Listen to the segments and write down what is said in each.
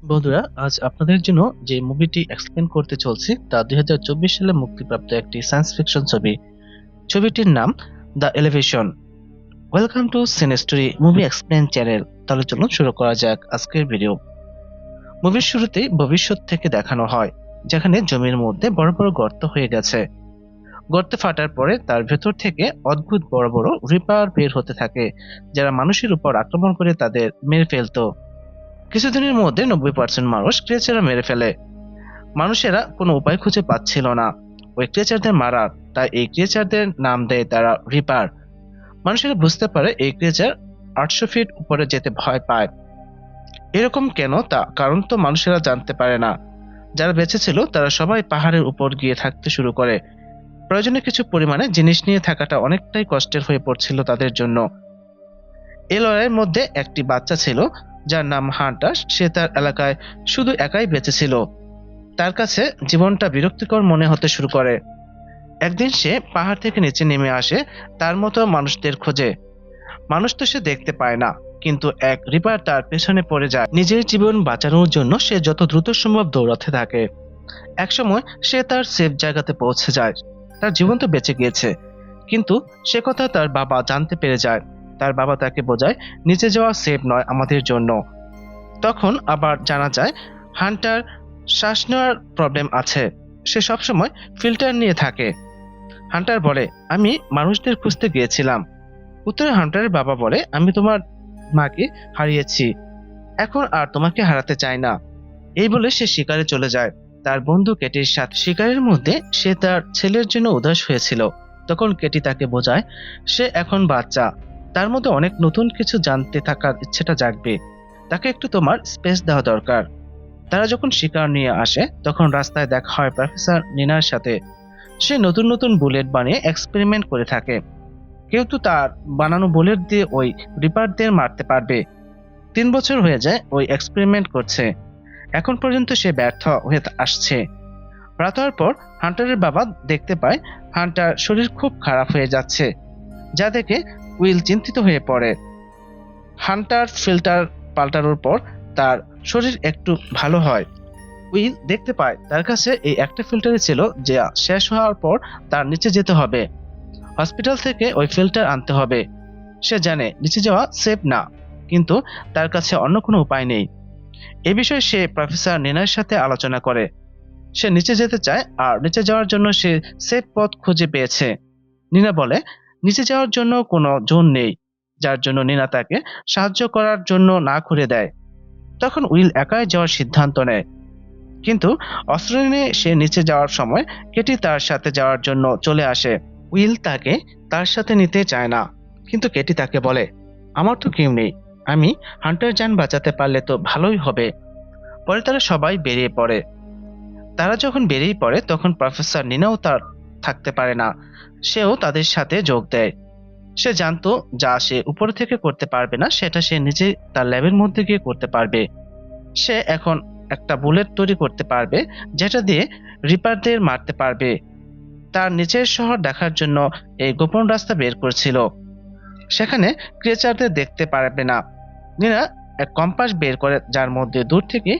বন্ধুরা, আজ আপনাদের জন্য যে মুভিটি এক্সপ্লেন করতে চলছি তা 2024 সালে মুক্তিপ্রাপ্ত একটি সায়েন্স ফিকশন ছবি। ছবিটির নাম the elevation. Welcome to Cinestory movie explain channel. তাহলে চলুন শুরু করা যাক আজকের ভিডিও। মুভির শুরুতেই ভবিষ্যৎ থেকে দেখানো হয়, যেখানে জমির মধ্যে বড় বড় গর্ত হয়ে গেছে। গর্তে ফাটার পরে তার ভেতর থেকে অদ্ভুত বড় বড় রিপার বের হতে থাকে, যারা মানুষের উপর আক্রমণ করে তাদের মেরে ফেলতো। কিছুদিনের মধ্যে 90% মানুষ ক্রিয়েচাররা মেরে ফেলে। মানুষেরা কোনো উপায় খুঁজে পাচ্ছিল না ওই ক্রিয়েচারদের মারার, তাই এই ক্রিয়েচারদের নাম দেয় তারা রিপার। মানুষেরা বুঝতে পারে এই ক্রিয়েচার 800 ফিট উপরে যেতে ভয় পায়। এরকম কেন তা কারণ তো মানুষেরা জানতে পারে না। যারা বেঁচে ছিল তারা সবাই পাহাড়ের উপর গিয়ে থাকতে শুরু করে। প্রয়োজনে কিছু পরিমাণে জিনিস নিয়ে থাকাটা অনেকটাই কষ্টের হয়ে পড়ছিল তাদের জন্য। এই লড়াইয়ের মধ্যে একটি বাচ্চা ছিল, যার নাম হান্টার। সে তার এলাকায় শুধু একাই বেঁচে ছিল। তার কাছে জীবনটা বিরক্তিকর মনে হতে শুরু করে। একদিন সে পাহাড় থেকে নিচে নেমে আসে তার মতো মানুষদের খোঁজে। মানুষ তো সে দেখতে পায় না, কিন্তু এক রিপার তার পেছনে পড়ে যায়। নিজের জীবন বাঁচানোর জন্য সে যত দ্রুত সম্ভব দৌড়াতে থাকে। একসময় সে তার সেফ জায়গাতে পৌঁছে যায়। তার জীবন তো বেঁচে গিয়েছে, কিন্তু সে কথা তার বাবা জানতে পেরে যায়। তার বাবা তাকে বোঝায় নিচে যাওয়া সেফ নয় আমাদের জন্য। তখন আবার জানা যায় হান্টার শ্বাস নেওয়ার প্রবলেম আছে। সে সবসময় ফিল্টার নিয়ে থাকে। হান্টার বলে, আমি মানুষদের খুঁজতে গিয়েছিলাম। উত্তরে হান্টারের বাবা বলে, আমি তোমার মাকে হারিয়েছি, এখন আর তোমাকে হারাতে চাই না। এই বলে সে শিকারে চলে যায় তার বন্ধু কেটির সাথে। শিকারের মধ্যে সে তার ছেলের জন্য উদাস হয়েছিল। তখন কেটি তাকে বোঝায় সে এখন বাচ্চা, তার মধ্যে অনেক নতুন কিছু জানতে থাকার ইচ্ছেটা জাগবে। তাকে একটু তোমার স্পেস দেওয়া দরকার। তারা যখন শিকার নিয়ে আসে তখন রাস্তায় দেখা হয় প্রফেসর নিনার সাথে। সে নতুন নতুন বুলেট বানিয়ে এক্সপেরিমেন্ট করে থাকে। কেউ তো তার বানানো বুলেট দিয়ে ওই রিপারদের মারতে পারবে। 3 বছর হয়ে যায় ওই এক্সপেরিমেন্ট করছে, এখন পর্যন্ত সে ব্যর্থ হয়ে আসছে। রাত হওয়ার পর হান্টারের বাবা দেখতে পায় হান্টার শরীর খুব খারাপ হয়ে যাচ্ছে, যা দেখে উইল চিন্তিত হয়ে পড়ে। হান্টার ফিল্টার পাল্টানোর পর তার শরীর একটু ভালো হয়। উইল দেখতে পায় তার কাছে এই একটা ফিল্টারই ছিল, যা শেষ হওয়ার পর তার নিচে যেতে হবে। হসপিটাল থেকে ওই ফিল্টার আনতে হবে। সে জানে নিচে যাওয়া সেফ না, কিন্তু তার কাছে অন্য কোনো উপায় নেই। এ বিষয়ে সে প্রফেসর নিনার সাথে আলোচনা করে। সে নিচে যেতে চায়, আর নিচে যাওয়ার জন্য সে সেফ পথ খুঁজে পেয়েছে। নিনা বলে নিচে যাওয়ার জন্য কোনো জোন নেই, যার জন্য নিনা তাকে সাহায্য করার জন্য না করে দেয়। তখন উইল একাই যাওয়ার সিদ্ধান্ত নেয়, কিন্তু অস্ত্র নিয়ে সে নিচে যাওয়ার সময় কেটি তার সাথে যাওয়ার জন্য চলে আসে। উইল তাকে তার সাথে নিতে চায় না, কিন্তু কেটি তাকে বলে, আমার তো কেউ নেই, আমি হান্টার জান বাঁচাতে পারলে তো ভালোই হবে। পরে তারা সবাই বেরিয়ে পড়ে। তারা যখন বেরিয়ে পড়ে তখন প্রফেসর নিনাও তার থাকতে পারে না, সেও তাদের সাথে যোগ দেয়। সে জানতো যা সে উপরে থেকে করতে পারবে না সেটা সে নিজে তার ল্যাবের মধ্যে গিয়ে করতে পারবে। সে এখন একটা বুলেট তৈরি করতে পারবে, যেটা দিয়ে রিপারদের মারতে পারবে। তার নিচের শহর দেখার জন্য এই গোপন রাস্তা বের করছিল। সেখানে ক্রিয়েচারদের দেখতে পারবে না। নিনা এক কম্পাস বের করে, যার মধ্যে দূর থেকে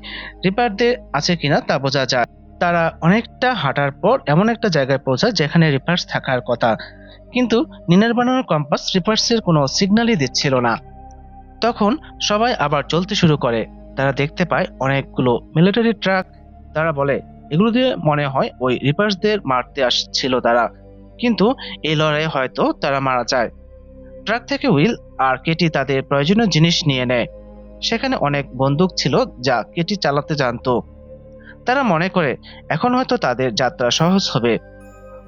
রিপারদের আছে কিনা তা বোঝা যায়। তারা অনেকটা হাঁটার পর এমন একটা জায়গায় পৌঁছায় যেখানে রিপার্স থাকার কথা, কিন্তু নিনার বানানো কম্পাস রিপার্সের কোনো সিগন্যালই দিচ্ছিল না। তখন সবাই আবার চলতে শুরু করে। তারা দেখতে পায় অনেকগুলো মিলিটারি ট্রাক। তারা বলে এগুলো দিয়ে মনে হয় ওই রিপার্সদের মারতে আসছিল তারা, কিন্তু এই লড়াইয়ে হয়তো তারা মারা যায়। ট্রাক থেকে উইল আর কেটি তাদের প্রয়োজনীয় জিনিস নিয়ে নেয়। সেখানে অনেক বন্দুক ছিল যা কেটি চালাতে জানতো। তারা মনে করে এখন হয়তো তাদের যাত্রা সহজ হবে।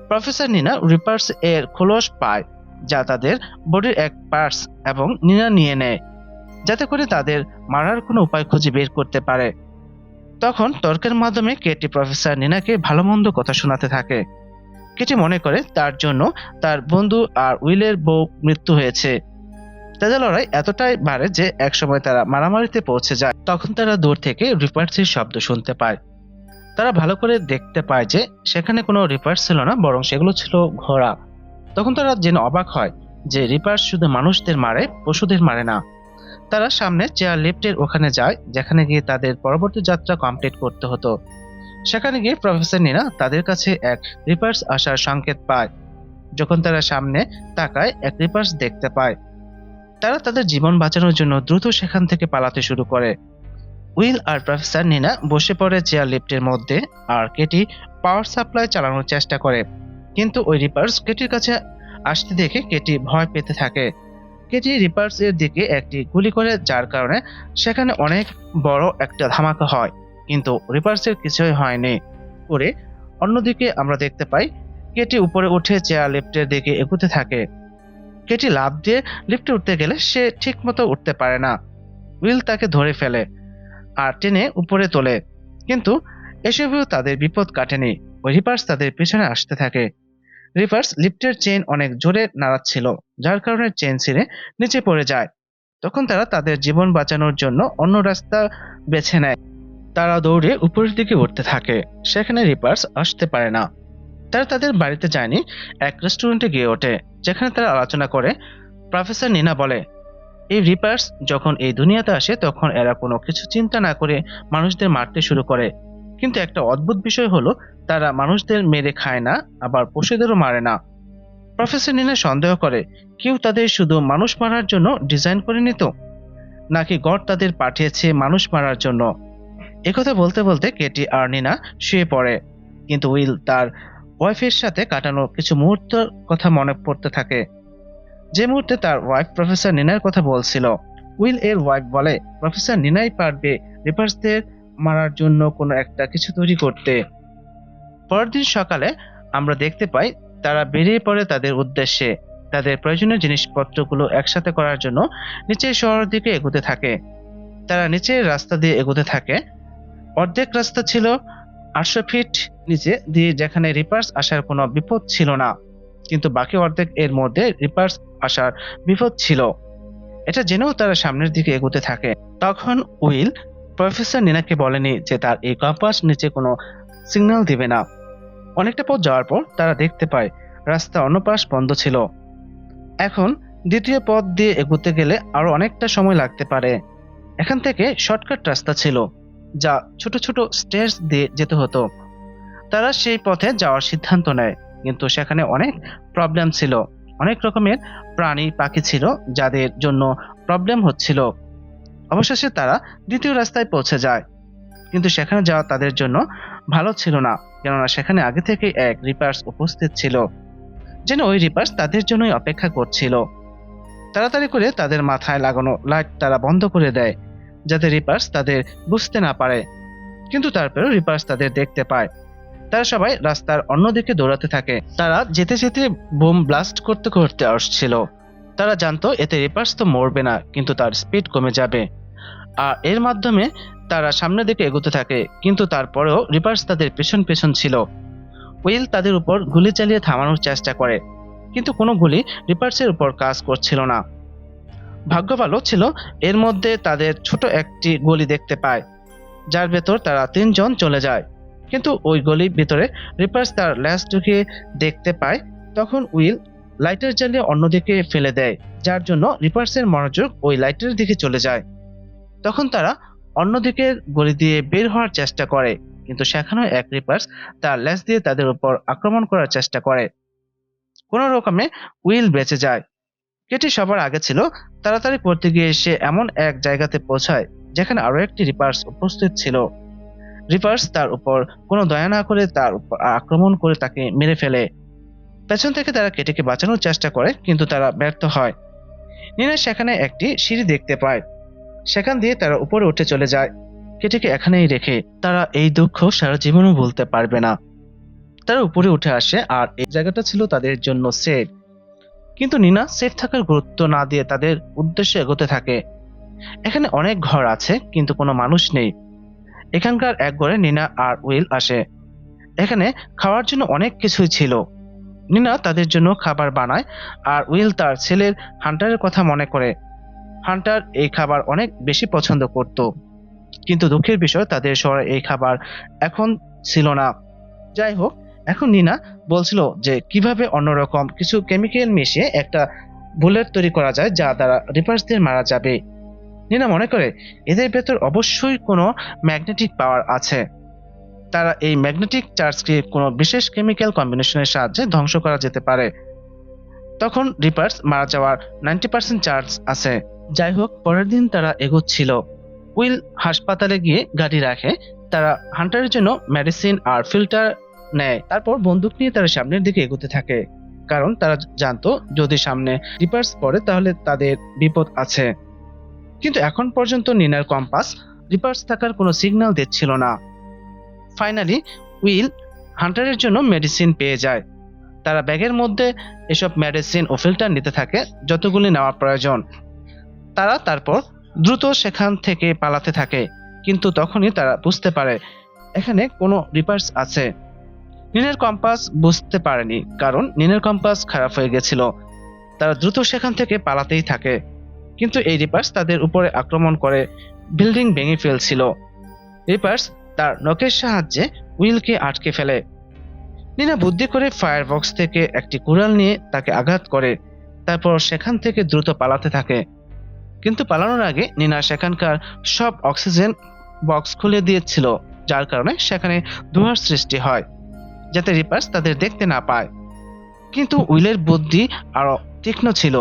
প্রফেসর নিনা রিপার্স এর খোলস পায়, যা তাদের বডির এক পার্টস, এবং নিনা নিয়ে নেয় যাতে করে তাদের মারার কোনো উপায় খুঁজে বের করতে পারে। তখন তর্কের মাধ্যমে কেটি প্রফেসর নিনাকে ভালো মন্দ কথা শোনাতে থাকে। কেটি মনে করে তার জন্য তার বন্ধু আর উইলের বউ মৃত্যু হয়েছে। তাদের লড়াই এতটাই বাড়ে যে একসময় তারা মারামারিতে পৌঁছে যায়। তখন তারা দূর থেকে রিপার্সের শব্দ শুনতে পায়। তারা ভালো করে দেখতে পায় যে সেখানে কোনো রিপার্স ছিল না, বরং সেগুলো ছিল ঘোড়া। তখন তারা জেনে অবাক হয় যে রিপার্স শুধু মানুষদের মারে, পশুদের মারে না। তারা সামনে চেয়ার লিফটের ওখানে যায়, যেখানে গিয়ে তাদের পরবর্তী যাত্রা কমপ্লিট করতে হতো। সেখানে গিয়ে প্রফেসর নিনা তাদের কাছে এক রিপার্স আসার সংকেত পায়। যখন তারা সামনে তাকায়, এক রিপার্স দেখতে পায়। তারা তাদের জীবন বাঁচানোর জন্য দ্রুত সেখান থেকে পালাতে শুরু করে। উইল আর প্রফেসর নিনা বসে পড়ে চেয়ার লিফটের মধ্যে, আর কেটি পাওয়ার সাপ্লাই চালানোর চেষ্টা করে। কিন্তু ওই রিপার্স কেটির কাছে আসতে দেখে কেটি ভয় পেতে থাকে। কেটি রিপার্স এর দিকে একটি গুলি করে, যার কারণে সেখানে অনেক বড় একটা ধামাকা হয়, কিন্তু রিপার্সের কিছুই হয়নি। করে অন্যদিকে আমরা দেখতে পাই কেটি উপরে উঠে চেয়ার লিফটের দিকে এগোতে থাকে। কেটি লাফ দিয়ে লিফটে উঠতে গেলে সে ঠিক মতো উঠতে পারে না। উইল তাকে ধরে ফেলে আর টেনে উপরে তোলে, কিন্তু এসবেও তাদের বিপদ কাটেনি। ওই রিপার্স তাদের পিছনে আসতে থাকে। রিপার্স লিফটের চেইন অনেক জোরে নাড়াচ্ছিল, যার কারণে চেইন ছিঁড়ে নিচে পড়ে যায়। তখন তারা তাদের জীবন বাঁচানোর জন্য অন্য রাস্তা বেছে নেয়। তারা দৌড়ে উপরের দিকে উঠতে থাকে। সেখানে রিপার্স আসতে পারে না। তারা তাদের বাড়িতে যায়নি, এক রেস্টুরেন্টে গিয়ে ওঠে, যেখানে তারা আলোচনা করে। প্রফেসর নিনা বলে, এই রিপার্স যখন এই দুনিয়াতে আসে তখন এরা কোনো কিছু চিন্তা না করে মানুষদের মারতে শুরু করে। কিন্তু একটা অদ্ভুত বিষয় হলো, তারা মানুষদের মেরে খায় না, আবার পশুদেরও মারে না। প্রফেসর নিনা সন্দেহ করে, কেউ তাদের শুধু মানুষ মারার জন্য ডিজাইন করে নিত, নাকি গড তাদের পাঠিয়েছে মানুষ মারার জন্য। একথা বলতে বলতে কেটি আর নিনা শুয়ে পড়ে। কিন্তু উইল তার ওয়াইফের সাথে কাটানো কিছু মুহূর্তের কথা মনে পড়তে থাকে, যে মুহূর্তে তার ওয়াইফ প্রফেসর নিনার কথা বলছিল। উইল এর ওয়াইফ বলে প্রফেসর নিনাই পারবে রিপার্সদের মারার জন্য কোনো একটা কিছু তৈরি করতে। পরের দিন সকালে আমরা দেখতে পাই তারা বেরিয়ে পড়ে তাদের উদ্দেশ্যে। তাদের প্রয়োজনীয় জিনিসপত্রগুলো একসাথে করার জন্য নিচের শহরের দিকে এগোতে থাকে। তারা নিচের রাস্তা দিয়ে এগোতে থাকে। অর্ধেক রাস্তা ছিল 800 ফিট নিচে দিয়ে, যেখানে রিপার্স আসার কোনো বিপদ ছিল না, কিন্তু বাকি অর্ধেক এর মধ্যে রিপার্স আসার বিপদ ছিল। এটা জেনেও তারা সামনের দিকে এগোতে থাকে। তখন উইল প্রফেসর নিনাকে বলেনি যে তার এই কম্পাস নিচে কোনো সিগন্যাল দিবে না। অনেকটা পথ যাওয়ার পর তারা দেখতে পায় রাস্তা অন্য পাশ বন্ধ ছিল। এখন দ্বিতীয় পথ দিয়ে এগোতে গেলে আরো অনেকটা সময় লাগতে পারে। এখান থেকে শর্টকাট রাস্তা ছিল, যা ছোট ছোট স্টেয়ার্স দিয়ে যেতে হতো। তারা সেই পথে যাওয়ার সিদ্ধান্ত নেয়, কিন্তু সেখানে অনেক প্রবলেম ছিল। অনেক রকমের প্রাণী পাখি ছিল, যাদের জন্য প্রবলেম হচ্ছিল। অবশেষে তারা দ্বিতীয় রাস্তায় পৌঁছে যায়, কিন্তু সেখানে যাওয়া তাদের জন্য ভালো ছিল না, কেননা সেখানে আগে থেকে এক রিপার্স উপস্থিত ছিল, যেন ওই রিপার্স তাদের জন্যই অপেক্ষা করছিল। তাড়াতাড়ি করে তাদের মাথায় লাগানো লাইট তারা বন্ধ করে দেয়, যাতে রিপার্স তাদের বুঝতে না পারে। কিন্তু তারপরেও রিপার্স তাদের দেখতে পায়। তারা সবাই রাস্তার অন্যদিকে দৌড়াতে থাকে। তারা যেতে যেতে বোম ব্লাস্ট করতে করতে আসছিল। তারা জানতো এতে রিপার্স তো মরবে না, কিন্তু তার স্পিড কমে যাবে, আর এর মাধ্যমে তারা সামনের দিকে এগোতে থাকে। কিন্তু তারপরেও রিপার্স তাদের পেছন পেছন ছিল। উইল তাদের উপর গুলি চালিয়ে থামানোর চেষ্টা করে, কিন্তু কোনো গুলি রিপার্সের উপর কাজ করছিল না। ভাগ্য ভালো ছিল, এর মধ্যে তাদের ছোট একটি গলি দেখতে পায়, যার ভেতর তারা 3 জন চলে যায়। কিন্তু ওই গলির ভিতরে রিপার্স তার ল্যাস ঢুকিয়ে দেখতে পায়। তখন উইল লাইটার জ্বালিয়ে অন্যদিকে ফেলে দেয়, যার জন্য রিপার্সের মনোযোগ ওই লাইটের দিকে চলে যায়। তখন তারা অন্যদিকের গলি দিয়ে বের হওয়ার চেষ্টা করে, কিন্তু সেখানেও এক রিপার্স তার ল্যাস দিয়ে তাদের উপর আক্রমণ করার চেষ্টা করে। কোনো রকমে উইল বেঁচে যায়। কেটি সবার আগে ছিল। তাড়াতাড়ি করতে গিয়ে সে এমন এক জায়গাতে পৌঁছায় যেখানে আরো একটি রিপার্স উপস্থিত ছিল। রিপার্স তার উপর কোনো দয়া না করে তার উপর আক্রমণ করে তাকে মেরে ফেলে। পেছন থেকে তারা কেটিকে বাঁচানোর চেষ্টা করে, কিন্তু তারা ব্যর্থ হয়। নিনা সেখানে একটি সিঁড়ি দেখতে পায়, সেখান দিয়ে তারা উপরে উঠে চলে যায়, কেটিকে এখানেই রেখে। তারা এই দুঃখ সারা জীবনও ভুলতে পারবে না। তারা উপরে উঠে আসে, আর এই জায়গাটা ছিল তাদের জন্য সেফ। কিন্তু নিনা সেফ থাকার গুরুত্ব না দিয়ে তাদের উদ্দেশ্যে এগোতে থাকে। এখানে অনেক ঘর আছে, কিন্তু কোনো মানুষ নেই। এখানকার এক ঘরে নিনা আর উইল আসে। এখানে খাওয়ার জন্য অনেক কিছুই ছিল। নিনা তাদের জন্য খাবার বানায়, আর উইল তার ছেলের হান্টারের কথা মনে করে। হান্টার এই খাবার অনেক বেশি পছন্দ করত, কিন্তু দুঃখের বিষয় তাদের শহরে এই খাবার এখন ছিল না। যাই হোক, এখন নিনা বলছিল যে কিভাবে অন্যরকম কিছু কেমিক্যাল মিশিয়ে একটা বুলেট তৈরি করা যায়, যা দ্বারা রিপার্সদের মারা যাবে। নিনা মনে করে এদের ভেতর অবশ্যই কোনো ম্যাগনেটিক পাওয়ার আছে। তারা এই ম্যাগনেটিক চার্জকে কোনো বিশেষ কেমিক্যাল কম্বিনেশনের সাহায্যে ধ্বংস করা যেতে পারে। তখন রিপার্স মারা যাওয়ার 90% চান্স আছে। যাই হোক, পরের দিন তারা এগোচ্ছিল। উইল হাসপাতালে গিয়ে গাড়ি রাখে। তারা হান্টারের জন্য মেডিসিন আর ফিল্টার নেয়। তারপর বন্দুক নিয়ে তারা সামনের দিকে এগোতে থাকে, কারণ তারা জানতো যদি সামনে রিপার্স পড়ে তাহলে তাদের বিপদ আছে। কিন্তু এখন পর্যন্ত নিনার কম্পাস রিপার্স থাকার কোনো সিগন্যাল দিচ্ছিল না। ফাইনালি উইল হান্টারের জন্য মেডিসিন পেয়ে যায়। তারা ব্যাগের মধ্যে এসব মেডিসিন ও ফিল্টার নিতে থাকে যতগুলি নেওয়া প্রয়োজন। তারা তারপর দ্রুত সেখান থেকে পালাতে থাকে, কিন্তু তখনই তারা বুঝতে পারে এখানে কোনো রিপার্স আছে। নিনের কম্পাস বুঝতে পারেনি, কারণ নিনের কম্পাস খারাপ হয়ে গেছিল। তারা দ্রুত সেখান থেকে পালাতেই থাকে, কিন্তু এই রিপার্স তাদের উপরে আক্রমণ করে বিল্ডিং ভেঙে ফেলছিল। রিপার্স তার নখের সাহায্যে উইলকে আটকে ফেলে। নিনা বুদ্ধি করে ফায়ার বক্স থেকে একটি কুড়াল নিয়ে তাকে আঘাত করে, তারপর সেখান থেকে দ্রুত পালাতে থাকে। কিন্তু পালানোর আগে নিনা সেখানকার সব অক্সিজেন বক্স খুলে দিয়েছিল, যার কারণে সেখানে ধোঁয়ার সৃষ্টি হয়, যাতে রিপার্স তাদের দেখতে না পায়। কিন্তু উইলের বুদ্ধি আরো তীক্ষ্ণ ছিল।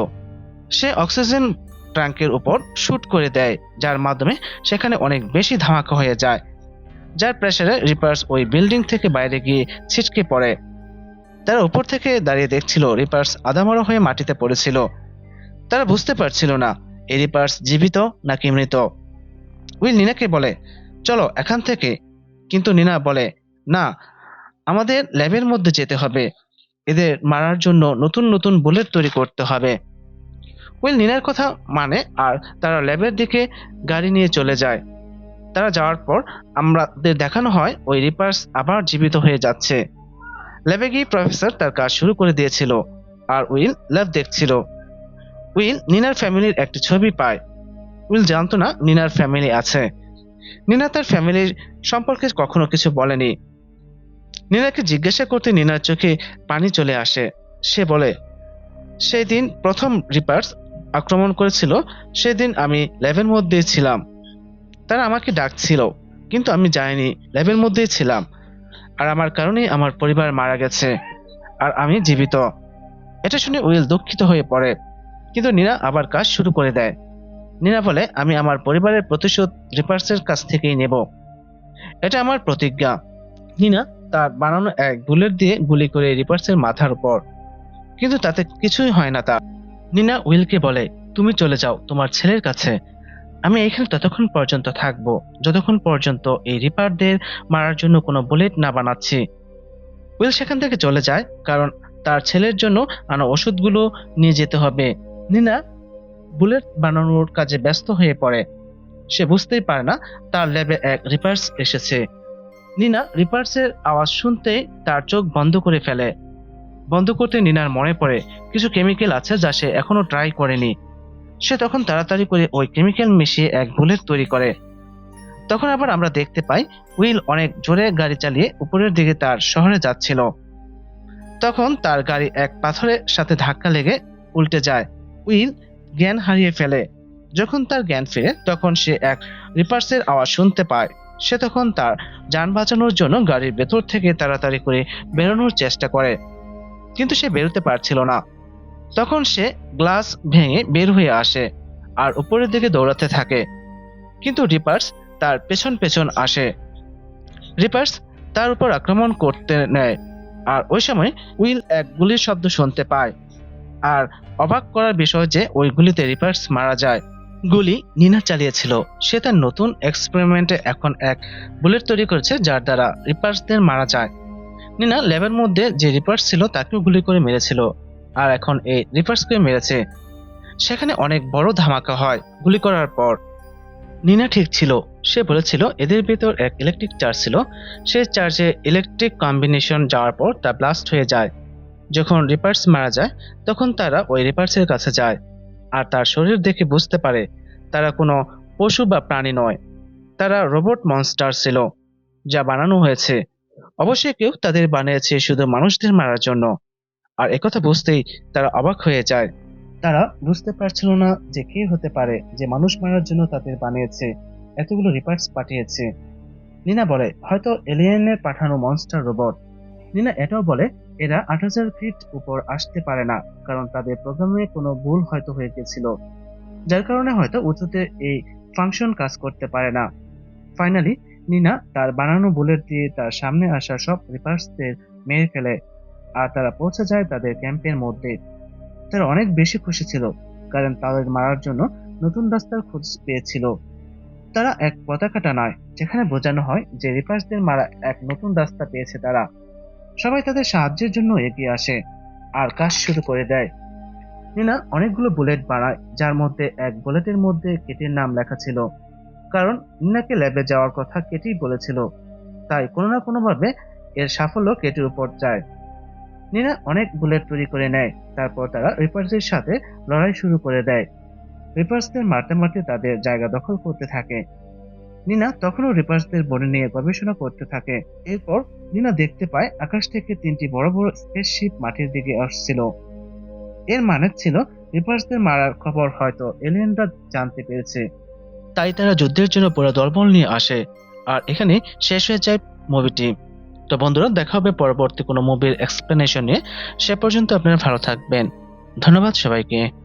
সে অক্সিজেন ট্যাঙ্কের উপর শুট করে দেয়, যার মাধ্যমে সেখানে অনেক বেশি ধামাকা হয়ে যায়, যার প্রেসারে রিপার্স ওই বিল্ডিং থেকে বাইরে গিয়ে ছিটকে পড়ে। তারা উপর থেকে দাঁড়িয়ে দেখছিল রিপার্স আধামরা হয়ে মাটিতে পড়েছিল। তারা বুঝতে পারছিল না এই রিপার্স জীবিত নাকি মৃত। উইল নিনাকে বলে, চলো এখান থেকে, কিন্তু নিনা বলে, না, আমাদের ল্যাবের মধ্যে যেতে হবে। এদের মারার জন্য নতুন নতুন বুলেট তৈরি করতে হবে। উইল নিনার কথা মানে, আর তারা ল্যাবের দিকে গাড়ি নিয়ে চলে যায়। তারা যাওয়ার পর আমাদের দেখানো হয় ওই রিপার্স আবার জীবিত হয়ে যাচ্ছে। ল্যাবে গিয়ে প্রফেসর তার কাজ শুরু করে দিয়েছিল, আর উইল ল্যাব দেখছিল। উইল নিনার ফ্যামিলির একটি ছবি পায়। উইল জানতো না নিনার ফ্যামিলি আছে। নিনা তার ফ্যামিলির সম্পর্কে কখনো কিছু বলেনি। নিনাকে জিজ্ঞাসা করতে নিনার চোখে পানি চলে আসে। সে বলে, সেই দিন প্রথম রিপার্স আক্রমণ করেছিল, সেদিন আমি ল্যাবের মধ্যেই ছিলাম। তারা আমাকে ডাকছিল, কিন্তু আমি যাইনি, ল্যাবের মধ্যেই ছিলাম। আর আমার কারণেই আমার পরিবার মারা গেছে, আর আমি জীবিত। এটা শুনে উইল দুঃখিত হয়ে পড়ে, কিন্তু নিনা আবার কাজ শুরু করে দেয়। নিনা বলে, আমি আমার পরিবারের প্রতিশোধ রিপার্সের কাছ থেকেই নেব। এটা আমার প্রতিজ্ঞা। নিনা তার বানানো এক বুলেট দিয়ে গুলি করে রিপার্সের মাথার উপর, কিন্তু তাতে কিছুই হয় না তার। নিনা উইলকে বলে, তুমি চলে যাও তোমার ছেলের কাছে। আমি এখানে ততক্ষণ পর্যন্ত থাকবো যতক্ষণ পর্যন্ত এই রিপারদের মারার জন্য কোনো বুলেট না বানাচ্ছি। উইল সেখান থেকে চলে যায়, কারণ তার ছেলের জন্য আনা ওষুধগুলো নিয়ে যেতে হবে। নিনা বুলেট বানানোর কাজে ব্যস্ত হয়ে পড়ে। সে বুঝতেই পারে না তার ল্যাবে এক রিপার্স এসেছে। নিনা রিপার্সের আওয়াজ শুনতেই তার চোখ বন্ধ করে ফেলে। বন্ধ করতে নিনার মনে পড়ে কিছু কেমিক্যাল আছে যা সে এখনো ট্রাই করেনি। সে তখন তাড়াতাড়ি করে ওই কেমিক্যাল মিশিয়ে এক বুলেট তৈরি করে। তখন আবার আমরা দেখতে পাই উইল অনেক জোরে গাড়ি চালিয়ে উপরের দিকে তার শহরে যাচ্ছিল। তখন তার গাড়ি এক পাথরের সাথে ধাক্কা লেগে উল্টে যায়। উইল জ্ঞান হারিয়ে ফেলে। যখন তার জ্ঞান ফিরে তখন সে এক রিপার্সের আওয়াজ শুনতে পায়। সে তখন তার যান বাঁচানোর জন্য গাড়ির ভেতর থেকে তাড়াতাড়ি করে বেরোনোর চেষ্টা করে, কিন্তু সে বেরোতে পারছিল না। তখন সে গ্লাস ভেঙে বের হয়ে আসে আর উপরের দিকে দৌড়াতে থাকে, কিন্তু রিপার্স তার পেছন পেছন আসে। রিপার্স তার উপর আক্রমণ করতে নেয়, আর ওই সময় উইল এক গুলির শব্দ শুনতে পায়। আর অবাক করার বিষয় যে ওই গুলিতে রিপার্স মারা যায়। গুলি নিনা চালিয়েছিল। সে তার নতুন এক্সপেরিমেন্টে এখন এক বুলেট তৈরি করেছে যার দ্বারা রিপার্সদের মারা যায়। নিনা ল্যাবের মধ্যে যে রিপার্স ছিল তাকেও গুলি করে মেরেছিল, আর এখন এই রিপার্সকে মেরেছে। সেখানে অনেক বড় ধামাকা হয় গুলি করার পর। নিনা ঠিক ছিল। সে বলেছিল এদের ভেতর এক ইলেকট্রিক চার্জ ছিল। সেই চার্জে ইলেকট্রিক কম্বিনেশন যাওয়ার পর তা ব্লাস্ট হয়ে যায়। যখন রিপার্স মারা যায় তখন তারা ওই রিপার্সের কাছে যায়, আর তার শরীর দেখে বুঝতে পারে তারা কোনো পশু বা প্রাণী নয়। তারা রোবট মনস্টার ছিল, যা বানানো হয়েছে। অবশ্যই কেউ তাদের বানিয়েছে শুধু মানুষদের মারার জন্য। আর একথা বুঝতেই তারা অবাক হয়ে যায়। তারা বুঝতে পারছিল না যে কে হতে পারে যে মানুষ মারার জন্য তাদের বানিয়েছে, এতগুলো রিপার্স পাঠিয়েছে। নিনা বলে হয়তো এলিয়েনের পাঠানো মনস্টার রোবট। নিনা এটাও বলে এরা ৮,০০০ ফিট উপর আসতে পারে না, কারণ তাদের প্রোগ্রামে কোনো ভুল হয়তো হয়ে গেছিল, যার কারণে হয়তো উঁচুতে এই ফাংশন কাজ করতে পারে না। ফাইনালি নিনা তার বানানো বুলেট দিয়ে তার সামনে আসা সব রিপার্সদের মেরে ফেলে, আর তারা পৌঁছে যায় তাদের ক্যাম্পের মধ্যে। তারা অনেক বেশি খুশি ছিল, কারণ তাদের মারার জন্য নতুন রাস্তার খোঁজ পেয়েছিল। তারা এক পতাকাটা নয়, যেখানে বোঝানো হয় যে রিপার্সদের মারা এক নতুন রাস্তা পেয়েছে তারা। সবাই তাদের সাহায্যের জন্য এগিয়ে আসে আর কাজ শুরু করে দেয়। নিনা অনেকগুলো বুলেট বানায়, যার মধ্যে এক বুলেটের মধ্যে কেটির নাম লেখা ছিল, কারণ নিনাকে ল্যাবে যাওয়ার কথা কেটি বলেছিল, তাই কোনো না কোনো ভাবে এর সাফল্য কেটির উপর যায়। নিনা অনেক বুলেট তৈরি করে নেয়, তারপর তারা রিপার্সের সাথে লড়াই শুরু করে দেয়। রিপার্সদের মারতে মারতে তাদের জায়গা দখল করতে থাকে। নিনা তখনও রিপার্সদের বডি নিয়ে গবেষণা করতে থাকে। এরপর নিনা দেখতে পায় আকাশ থেকে ৩টি বড় বড় স্পেসশিপ মাটির দিকে আসছিল। এর মানে ছিল রিপার্সদের মারার খবর হয়তো এলিয়েনরা জানতে পেরেছে, তাই তারা যুদ্ধের জন্য পুরো দলবল নিয়ে আসে। আর এখানে শেষ হয়ে যায় মুভিটি। তো বন্ধুরা, দেখা হবে পরবর্তী কোনো মুভির এক্সপ্লেনেশন নিয়ে। সে পর্যন্ত আপনারা ভালো থাকবেন। ধন্যবাদ সবাইকে।